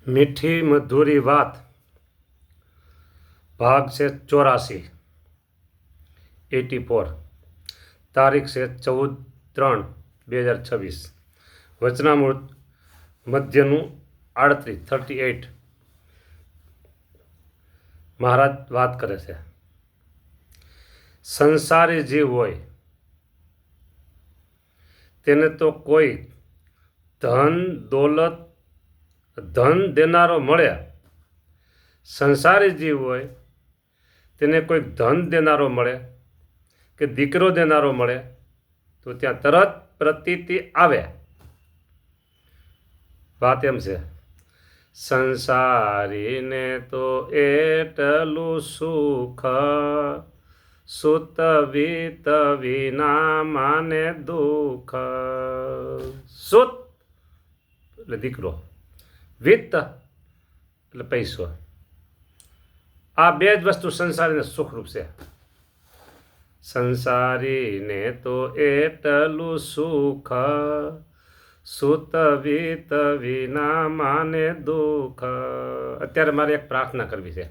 મીઠી મધુરી વાત ભાગ છે 84 તારીખ છે 14/3/2026 વચનામૃત મધ્યનું 38 મહારાજ વાત કરે છે. સંસારી જીવ હોય તેને તો કોઈ ધન દોલત ધન દેનારો મળે. સંસારી જીવ હોય તેને કોઈ ધન દેનારો મળે કે દીકરો દેનારો મળે તો ત્યાં તરત પ્રતીતિ આવે. વાત એમ છે, સંસારીને તો એટલું સુખ સુત વિત વિના માને દુઃખ. સુત એટલે દીકરો, વિત્ત એટલે પૈસો. આ બે જ વસ્તુ સંસારીને સુખરૂપ છે. સંસારીને તો એટલું સુખ સુત વિત વિના માને દુઃખ. અત્યારે મારે એક પ્રાર્થના કરવી છે,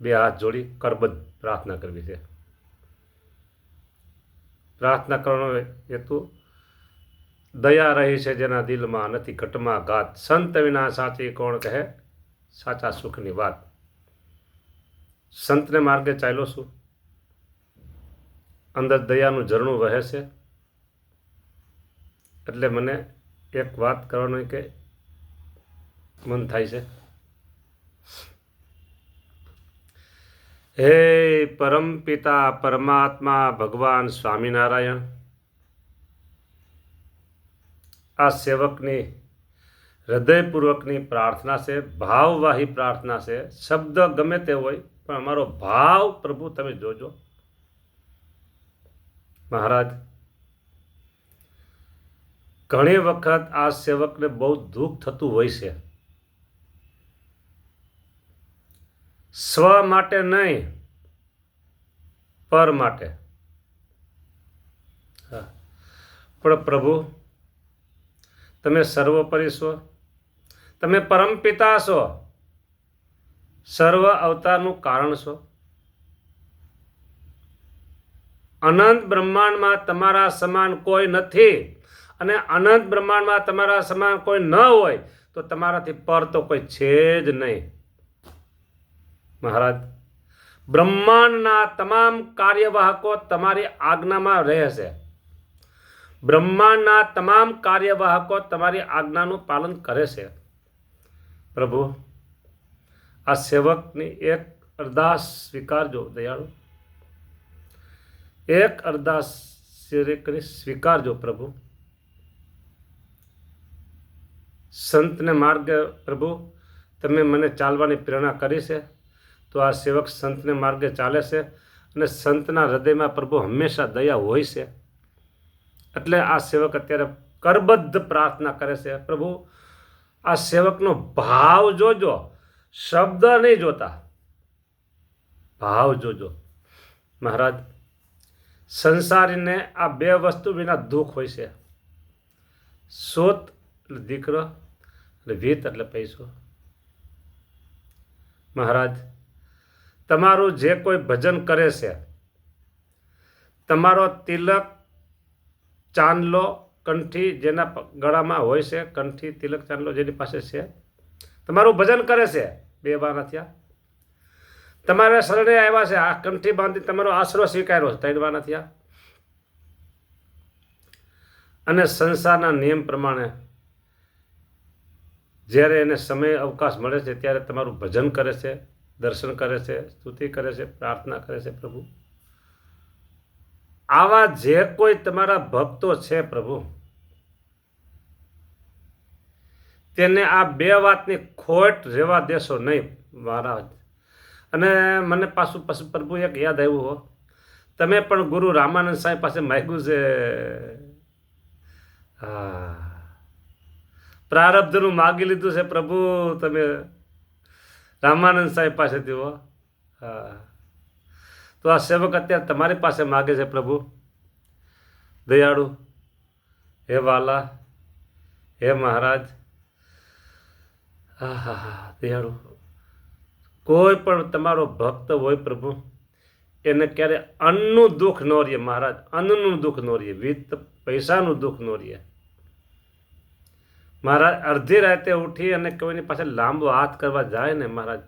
બે હાથ જોડી કરબદ્ધ પ્રાર્થના કરવી છે. પ્રાર્થના કરવાનો હેતુ દયા રહી છે જેના દિલમાં, નથી ઘટમાં ઘાત. સંત વિના સાચી કોણ કહે, સાચા સુખની વાત. સંતને માર્ગે ચાલ્યો છું, અંદર દયાનું ઝરણું વહે છે, એટલે મને એક વાત કરવાનું કે મન થાય છે. હે પરમ પિતા પરમાત્મા ભગવાન સ્વામિનારાયણ, આ સેવકની હૃદયપૂર્વકની પ્રાર્થના છે, ભાવવાહી પ્રાર્થના છે. શબ્દ ગમે તે હોય પણ અમારો ભાવ પ્રભુ તમે જોજો. મહારાજ, ઘણી વખત આ સેવકને બહુ દુઃખ થતું હોય છે. સ્વ માટે નહીં, પર માટે. પણ પ્રભુ તમે સર્વોપરી છો, તમે પરમપિતા છો, સર્વ અવતારનું કારણ છો. અનંત બ્રહ્માંડમાં તમારા સમાન કોઈ નથી, અને અનંત બ્રહ્માંડમાં તમારા સમાન કોઈ ન હોય તો તમારાથી પર તો કોઈ છે જ નહીં. મહારાજ, બ્રહ્માંડના તમામ કાર્યવાહકો તમારી આજ્ઞામાં રહે છે. બ્રહ્માંડના તમામ કાર્યવાહકો તમારી આજ્ઞાનું પાલન કરે છે. પ્રભુ, આ સેવકની એક અરદાસ સ્વીકારજો દયાળુ. એક અરદાસ કરી સ્વીકારજો પ્રભુ. સંતને માર્ગે પ્રભુ તમે મને ચાલવાની પ્રેરણા કરી છે, તો આ સેવક સંતને માર્ગે ચાલે છે, અને સંતના હૃદયમાં પ્રભુ હંમેશા દયા હોય છે. એટલે આ સેવક અત્યારે કરબદ્ધ પ્રાર્થના કરે છે. પ્રભુ, આ સેવકનો ભાવ જોજો, શબ્દ નહીં જોતા, ભાવ જોજો. મહારાજ, સંસારીને આ બે વસ્તુ વિના દુઃખ હોય છે. સોત એટલે દીકરો, એટલે વિત્ત એટલે પૈસો. મહારાજ, તમારું જે કોઈ ભજન કરે છે, તમારો તિલક ચાંદલો કંઠી જેના ગળામાં હોય છે, કંઠી તિલક ચાંદલો જેની પાસે છે, તમારું ભજન કરે છે, બે વાર થયા. તમારા શરણે આવ્યા છે, આ કંઠી બાંધી તમારો આશરો સ્વીકાર્યો છે, 3 વાર થયા. અને સંસારના નિયમ પ્રમાણે જ્યારે એને સમય અવકાશ મળે છે ત્યારે તમારું ભજન કરે છે, દર્શન કરે છે, સ્તુતિ કરે છે, પ્રાર્થના કરે છે. પ્રભુ, આવા જે કોઈ તમારા ભક્તો છે પ્રભુ, તેને આ બે વાતની ખોટ રહેવા દેશો નહીં મહારાજ. અને મને પાછું પ્રભુ એક યાદ આવ્યું હો, તમે પણ ગુરુ રામાનંદ સાહેબ પાસે માગ્યું છે. પ્રારબ્ધનું માગી લીધું છે પ્રભુ તમે રામાનંદ સાહેબ પાસેથી હો. તો આ સેવક અત્યારે તમારી પાસે માગે છે પ્રભુ. દયાળુ, હે વાલા, હે મહારાજ, હા હા હા દયાળુ, કોઈ પણ તમારો ભક્ત હોય પ્રભુ, એને ક્યારે અન્નનું દુઃખ ન રહે મહારાજ, અન્નનું દુઃખ ન રહે, વિત્ત પૈસાનું દુઃખ ન રહે મહારાજ. અડધી રાતે ઉઠી અને કોઈની પાસે લાંબો હાથ કરવા જાય ને મહારાજ,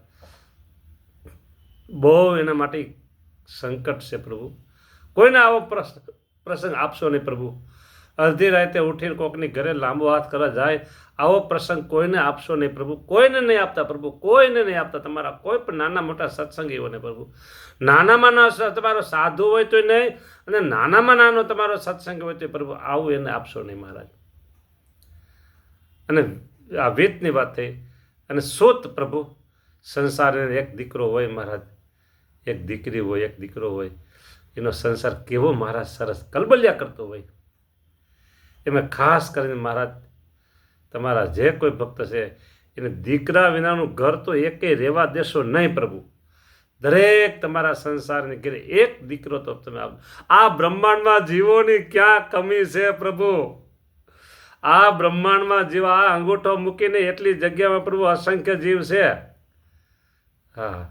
બહુ એના માટે સંકટ છે પ્રભુ. કોઈને આવો પ્રસંગ આપશો નહીં પ્રભુ. અડધી રાતે ઉઠીને કોકની ઘરે લાંબો હાથ કરવા જાય, આવો પ્રસંગ કોઈને આપશો નહીં પ્રભુ. કોઈને નહીં આપતા પ્રભુ, કોઈને નહીં આપતા. તમારા કોઈ પણ નાના મોટા સત્સંગીઓને પ્રભુ, નાનામાં નાનો તમારો સાધુ હોય તો નહીં, અને નાનામાં નાનો તમારો સત્સંગ હોય તો પ્રભુ આવું એને આપશો નહીં મહારાજ. અને આ વેતની વાત થઈ. અને સોત પ્રભુ, સંસાર એક દીકરો હોય મહારાજ, એક દીકરી હોય, એક દીકરો હોય, એનો સંસાર કેવો મહારાજ સરસ કલબલિયા કરતો હોય. એમાં ખાસ કરીને મહારાજ તમારા જે કોઈ ભક્ત છે એને દીકરા વિનાનું ઘર તો એકે રહેવા દેશો નહીં પ્રભુ. દરેક તમારા સંસારની ઘરે એક દીકરો તો તમે આપો. આ બ્રહ્માંડમાં જીવોની ક્યાં કમી છે પ્રભુ? આ બ્રહ્માંડમાં જીવ, આ અંગૂઠો મૂકીને એટલી જગ્યામાં પ્રભુ અસંખ્ય જીવ છે. હા,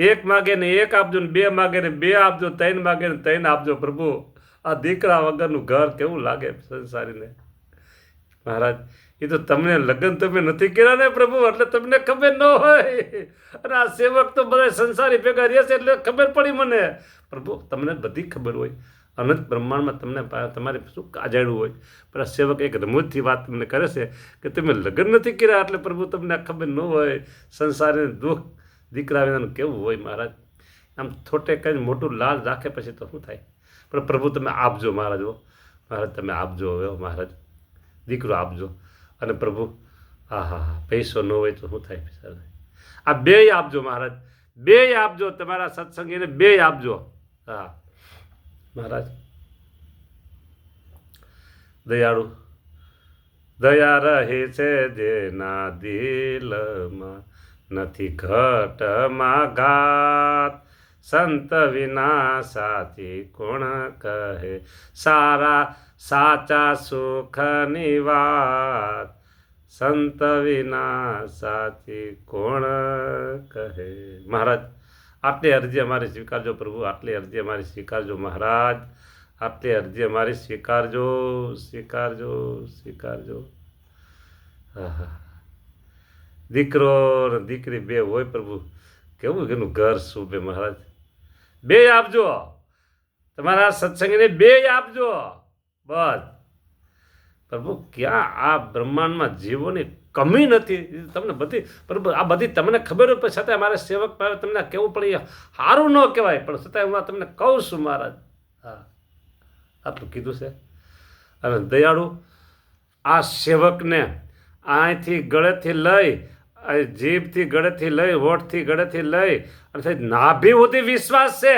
એક માગે ને એક આપજો, ને બે માગે ને બે આપજો, ત્રણ માગે ને ત્રણ આપજો પ્રભુ. આ દીકરા વગરનું ઘર કેવું લાગે સંસારીને મહારાજ? એ તો તમને લગ્ન તમે નથી કર્યા ને પ્રભુ, એટલે તમને ખબર ન હોય. અને આ સેવક તો બધા સંસારી ભેગા રહેશે એટલે ખબર પડી મને પ્રભુ. તમને બધી ખબર હોય, અનંત બ્રહ્માંડમાં તમને તમારે શું કાજાડ્યું હોય, પણ આ સેવક એક રમૂજથી વાત તમને કરે છે કે તમે લગ્ન નથી કર્યા એટલે પ્રભુ તમને ખબર ન હોય સંસારીને દુઃખ દીકરા વિનાનું કેવું હોય મહારાજ. આમ થોટે કંઈ મોટું લાલ રાખે પછી તો શું થાય? પણ પ્રભુ તમે આપજો મહારાજ. હો મહારાજ, તમે આપજો હવે મહારાજ, દીકરો આપજો. અને પ્રભુ હા હા હા, પૈસો ન હોય તો શું થાય? આ બેય આપજો મહારાજ, બેય આપજો. તમારા સત્સંગીને બેય આપજો. હા મહારાજ, દયાળુ, દયા રહે છે જેના દિલમાં, નથી ઘટમાં ઘાત. સંત વિના સાચી કોણ કહે, સારા સાચા સુખની વાત. સંત વિના સાચી કોણ કહે. મહારાજ, આટલી અરજી અમારી સ્વીકારજો પ્રભુ, આટલી અરજી અમારી સ્વીકારજો મહારાજ, આટલી અરજી અમારી સ્વીકારજો, સ્વીકારજો, સ્વીકારજો. હા હા, દીકરો ને દીકરી બે હોય પ્રભુ, કેવું એનું ઘર શોભે મહારાજ. બે આપજો તમારા સત્સંગીને, બે આપજો બસ પ્રભુ. ક્યાં આ બ્રહ્માંડમાં જીવોની કમી નથી તમને બધી પ્રભુ. આ બધી તમને ખબર હોય, પણ છતાં અમારા સેવક તમને કેવું પડે સારું ન કહેવાય, પણ છતાં હું તમને કહું છું મહારાજ. હા, આટલું કીધું છે. અને દયાળુ, આ સેવકને અહીંથી ગળેથી લઈ, જીભથી ગળેથી લઈ, હોઠથી ગળેથી લઈ અને નાભી સુધી વિશ્વાસ છે,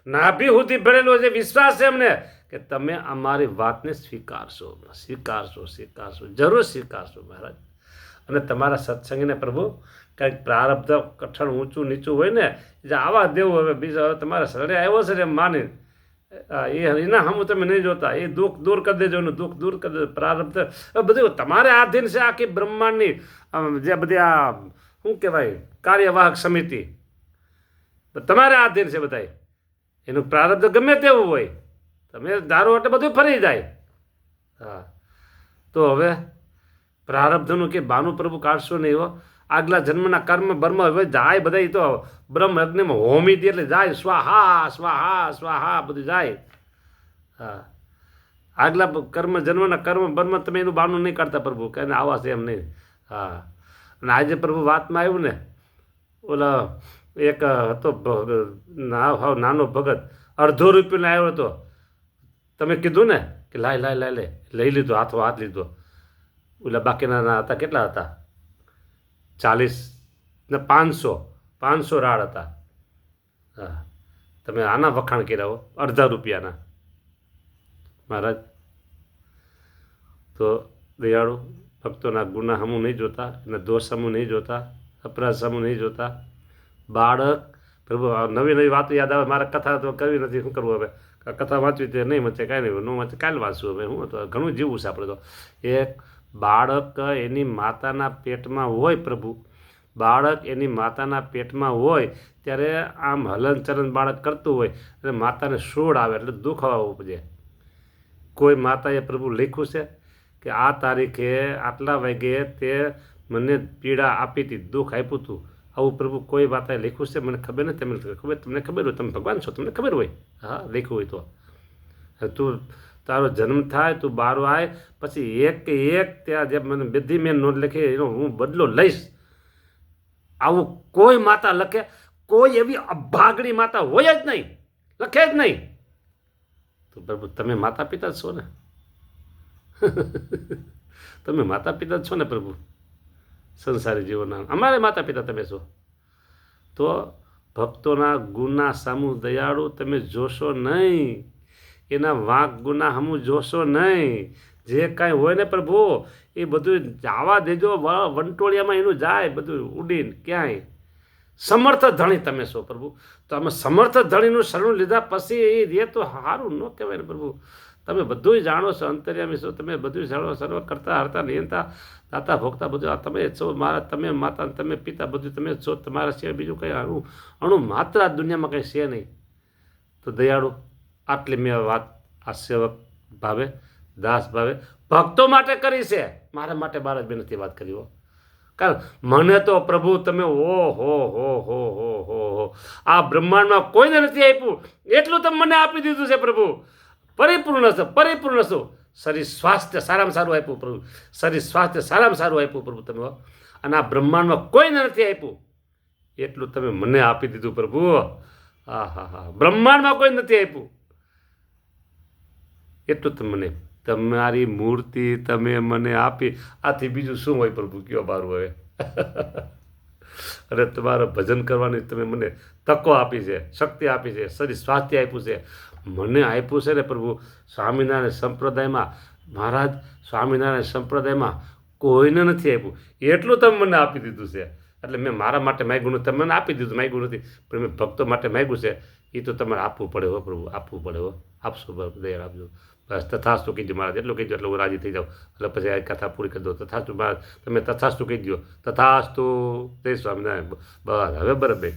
નાભી સુધી ભરેલો છે વિશ્વાસ છે અમને કે તમે અમારી વાતને સ્વીકારશો, સ્વીકારશો, સ્વીકારશો, જરૂર સ્વીકારશો મહારાજ. અને તમારા સત્સંગીને પ્રભુ કંઈક પ્રારબ્ધ કઠણ ઊંચું નીચું હોય ને, જે આવા દેવું હવે બીજા હવે તમારા શરણે આવ્યો છે એમ માની એના હમ તમે નહીં જોતા, એ દુઃખ દૂર કરી દેજો, એનું દુઃખ દૂર કરી દેજો. પ્રારબ્ધ બધું તમારે આધીન છે. આખી બ્રહ્માંડની જે બધી આ શું કહેવાય કાર્યવાહક સમિતિ તમારે આધીન છે બધા. એનું પ્રારબ્ધ ગમે તેવું હોય, તમે ધારો એટલે બધું ફરી જાય. હા, તો હવે પ્રારબ્ધનું કે બાનું પ્રભુ કાઢશો નહીં. હો આગલા જન્મના કર્મ બર્મ હવે જાય બધા, તો બ્રહ્મ અગ્નિમાં હોમી દે એટલે જાય, સ્વાહા સ્વાહા સ્વાહા બધું જાય. હા, આગલા કર્મ જન્મના કર્મ બર્મ તમે એનું બાનું નહીં કાઢતા પ્રભુ, કે આવા છે એમ નહીં. હા, અને આજે પ્રભુ વાતમાં આવ્યું ને, ઓલા એક હતો નાનો ભગત, અડધો રૂપિયાનો આવ્યો હતો. તમે કીધું ને કે લાય લાય લાય લે, લઈ લીધો, હાથો હાથ લીધો. ઓલા બાકીના હતા કેટલા હતા? 40 ને 500 રાડ હતા. હા, તમે આના વખાણ કર્યા હો અડધા રૂપિયાના મહારાજ. તો દયાળુ ભક્તોના ગુના હમું નહીં જોતા, એના દોષ હમું નહીં જોતા, અપરાધ હમું નહીં જોતા. બાળક પ્રભુ નવી નવી વાતો યાદ આવે. મારે કથા તો કરવી નથી, શું કરવું હવે? કથા વાંચવી તે નહીં મચે, કાંઈ નહીં, ન મચે કાલે વાંચવું. હવે હું તો ઘણું જીવવું છે આપણે તો. એક બાળક એની માતાના પેટમાં હોય પ્રભુ, બાળક એની માતાના પેટમાં હોય ત્યારે આમ હલનચલન બાળક કરતું હોય અને માતાને સોડ આવે એટલે દુઃખ આવવું પડે. કોઈ માતાએ પ્રભુ લખ્યું છે કે આ તારીખે આટલા વાગ્યે તે મને પીડા આપી હતી, દુઃખ આપ્યું હતું, આવું પ્રભુ કોઈ માતાએ લખ્યું છે? મને ખબર નથી. તમને ખબર હોય, તમે ભગવાન છો, તમને ખબર હોય. હા, લખ્યું હોય તો તું તારો જન્મ થાય, તું બારો આવે પછી એક કે એક ત્યાં જે મને બધી મેં નોંધ લખી એનો હું બદલો લઈશ. આવું કોઈ માતા લખે? કોઈ એવી અભાગણી માતા હોય જ નહીં, લખે જ નહીં. તો પ્રભુ તમે માતા પિતા જ છો ને? તમે માતા પિતા જ છો ને પ્રભુ, સંસારી જીવનના અમારે માતા પિતા તમે છો. તો ભક્તોના ગુના સામુ દયાળુ તમે જોશો નહીં, એના વાંક ગુના સામુ જોશો નહીં. જે કાંઈ હોય ને પ્રભુ એ બધું જવા દેજો, વંટોળિયામાં એનું જાય બધું ઉડીને ક્યાંય. સમર્થ ધણી તમે છો પ્રભુ. તો અમે સમર્થ ધણીનું શરણ લીધા પછી એ રે તો સારું ન કહેવાય ને પ્રભુ. તમે બધું જાણો છો, અંતર્યામી છો, તમે બધું જાણો, સર્વ કરતા હરતા નિયંતા દાતા ભોગતા બધું આ તમે છો. મારા તમે માતા, તમે પિતા, બધું તમે છો. તમારા સિવાય બીજું કંઈ અણુ માત્ર આ દુનિયામાં કંઈ છે નહીં. તો દયાળુ આટલી મેં વાત આ સેવક ભાવે, દાસ ભાવે, ભક્તો માટે કરી છે, મારા માટે બાર જ મેં નથી વાત કરી હો. કારણ મને તો પ્રભુ તમે હો આ બ્રહ્માંડમાં કોઈને નથી આપ્યું એટલું તમે મને આપી દીધું છે પ્રભુ. પરિપૂર્ણ છો, પરિપૂર્ણ છો. શરીર સ્વાસ્થ્ય સારામાં સારું આપ્યું પ્રભુ, શરીર સ્વાસ્થ્ય સારામાં સારું આપ્યું પ્રભુ તમે. અને આ બ્રહ્માંડમાં કોઈને નથી આપ્યું એટલું તમે મને આપી દીધું પ્રભુ. હા, બ્રહ્માંડમાં કોઈ નથી આપ્યું એટલું તમે મને, તમારી મૂર્તિ તમે મને આપી, આથી બીજું શું હોય પ્રભુ? કયો બારું હવે. અરે તમારા ભજન કરવાની તમે મને તકો આપી છે, શક્તિ આપી છે, શરીર સ્વાસ્થ્ય આપ્યું છે, મને આપ્યું છે ને પ્રભુ. સ્વામિનારાયણ સંપ્રદાયમાં, મહારાજ સ્વામિનારાયણ સંપ્રદાયમાં કોઈને નથી આપ્યું એટલું તમે મને આપી દીધું છે. એટલે મેં મારા માટે માગ્યું નથી, તમે મને આપી દીધું, માગ્યું નથી, પણ મેં ભક્તો માટે માગ્યું છે. એ તો તમારે આપવું પડે હો પ્રભુ, આપવું પડે હો. આપશો દયા આપજો. બસ તથાસ્તુ કહીજો મહારાજ, એટલું કહીજો એટલે હું રાજી થઈ જાઉં. એટલે પછી આ કથા પૂરી કરી દો. તથાસ્તુ મહારાજ, તમે તથાસ્તુ કહી દો. તથાસ્તુ જય સ્વામિનારાયણ. બસ હવે બરાબર.